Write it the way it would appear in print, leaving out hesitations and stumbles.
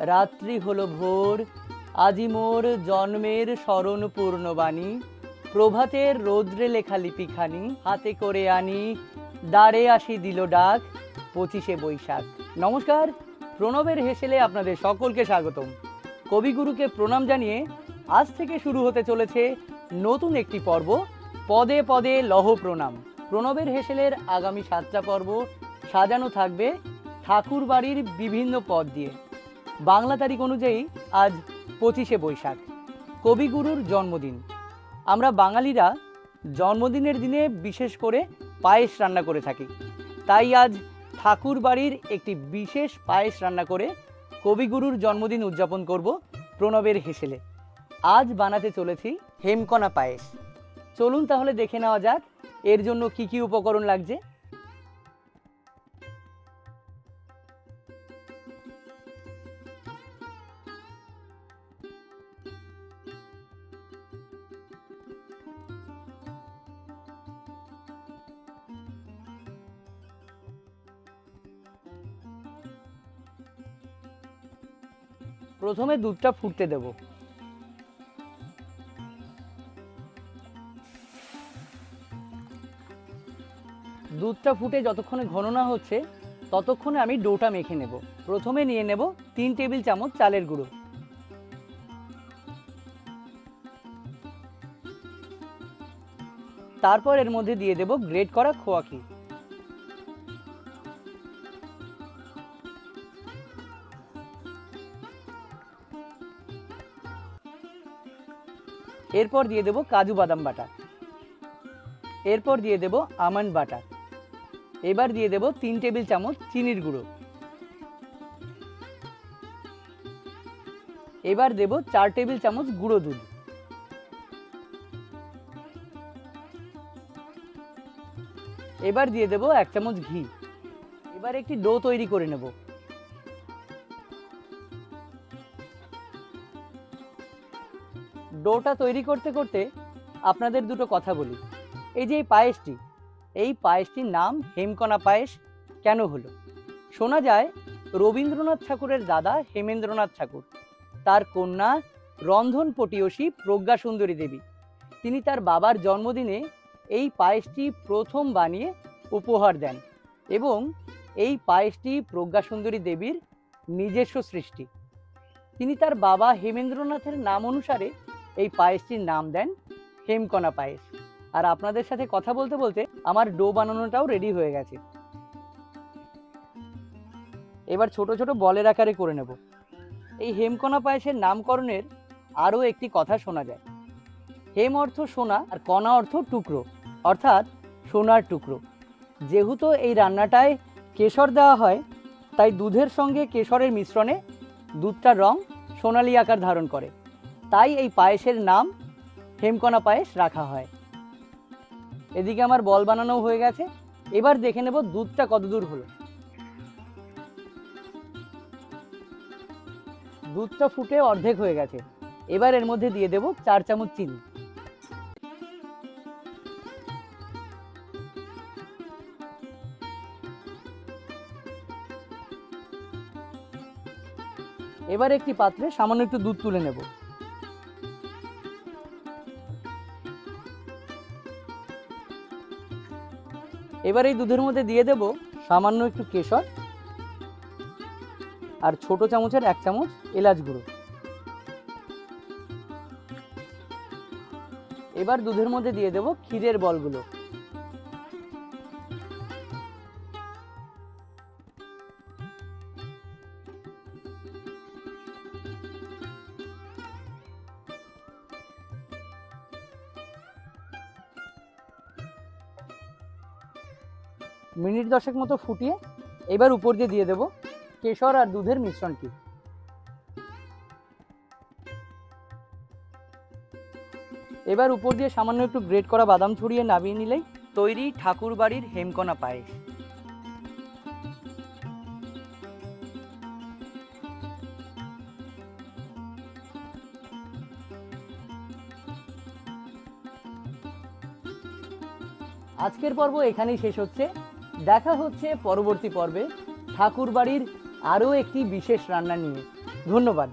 রাত্রি হলো ভোর, আজি মোর জন্মের স্মরণ পূর্ণবাণী, প্রভাতের রৌদ্রে লেখা লিপিখানি হাতে করে আনি, দ্বারে আসি দিল ডাক 25শে বৈশাখ। নমস্কার, প্রণবের হেসেলে আপনাদের সকলকে স্বাগতম। কবিগুরুকে প্রণাম জানিয়ে আজ থেকে শুরু হতে চলেছে নতুন একটি পর্ব, পদে পদে লহ প্রণাম। প্রণবের হেসেলের আগামী 7টা পর্ব সাজানো থাকবে ঠাকুর বাড়ির বিভিন্ন পদ দিয়ে। বাংলা তারিখ অনুযায়ী আজ 25শে বৈশাখ, কবিগুরুর জন্মদিন। আমরা বাঙালিরা জন্মদিনের দিনে বিশেষ করে পায়েস রান্না করে থাকি, তাই আজ ঠাকুর বাড়ির একটি বিশেষ পায়েস রান্না করে কবিগুরুর জন্মদিন উদযাপন করব প্রণবের হেসেলে। আজ বানাতে চলেছি হেমকণা পায়েস। চলুন তাহলে দেখে নেওয়া যাক এর জন্য কি কি উপকরণ লাগছে। প্রথমে দুধটা ফুটতে দেব। দুধটা ফুটে যতক্ষণে ঘন না হচ্ছে ততক্ষণে আমি ডোটা মেখে নেব। প্রথমে নিয়ে নেব 3 টেবিল চামচ চালের গুঁড়ো, তারপর এর মধ্যে দিয়ে দেব গ্রেট করা খোয়া ক্ষীর, এরপর দিয়ে দেব কাজু বাদাম বাটা, এরপর দিয়ে দেব আমন্ড বাটা, এবার দিয়ে দেব 3 টেবিল চামচ চিনির গুঁড়ো, এবার দেব 4 টেবিল চামচ গুঁড়ো দুধ, এবার দিয়ে দেব 1 চামচ ঘি। এবার একটি ডো তৈরি করে নেব। ডোটা তৈরি করতে করতে আপনাদের দুটো কথা বলি। এই যে এই পায়েসটির নাম হেমকণা পায়েস কেন হলো? শোনা যায় রবীন্দ্রনাথ ঠাকুরের দাদা হেমেন্দ্রনাথ ঠাকুর, তার কন্যা রন্ধন পটীয়সী প্রজ্ঞা সুন্দরী দেবী, তিনি তার বাবার জন্মদিনে এই পায়েসটি প্রথম বানিয়ে উপহার দেন এবং এই পায়েসটি প্রজ্ঞা সুন্দরী দেবীর নিজস্ব সৃষ্টি। তিনি তার বাবা হেমেন্দ্রনাথের নাম অনুসারে এই পায়েসটির নাম দেন হেমকণা পায়েস। আর আপনাদের সাথে কথা বলতে বলতে আমার ডো বানানোটাও রেডি হয়ে গেছে। এবার ছোট ছোট বলের আকারে করে নেব। এই হেমকণা পায়েসের নামকরণের আরও একটি কথা শোনা যায়। হেম অর্থ সোনা আর কণা অর্থ টুকরো, অর্থাৎ সোনার টুকরো। যেহেতু এই রান্নাটায় কেশর দেওয়া হয়, তাই দুধের সঙ্গে কেশরের মিশ্রণে দুধটার রং সোনালি আকার ধারণ করে, তাই এই পায়েসের নাম হেমকণা পায়েস রাখা হয়। এদিকে আমার বল বানানো হয়ে গেছে। এবার দেখে নেব দুধটা কতদূর হলো। দুধটা ফুটে অর্ধেক হয়ে গেছে। এবার এর মধ্যে দিয়ে দেব 4 চামচ চিনি, এবার একটি পাত্রে সামান্য একটু দুধ তুলে নেব। এবার এই দুধের মধ্যে দিয়ে দেব সামান্য একটু কেশর আর ছোট চামচের 1 চামচ এলাচ গুঁড়ো। এবার দুধের মধ্যে দিয়ে দেব ক্ষীরের বলগুলো। মিনিট 10 মতো ফুটিয়ে এবার উপর দিয়ে দেব কেশর আর দুধের মিশ্রণটি। এবার উপর দিয়ে সামান্য একটু গ্রেট করা বাদাম ছড়িয়ে নামিয়ে নিলেই তৈরি ঠাকুর বাড়ির হেমকণা পায়েস। আজকের পর্ব এখানেই শেষ হচ্ছে। দেখা হচ্ছে পরবর্তী পর্বে ঠাকুর বাড়ির আরও একটি বিশেষ রান্না নিয়ে। ধন্যবাদ।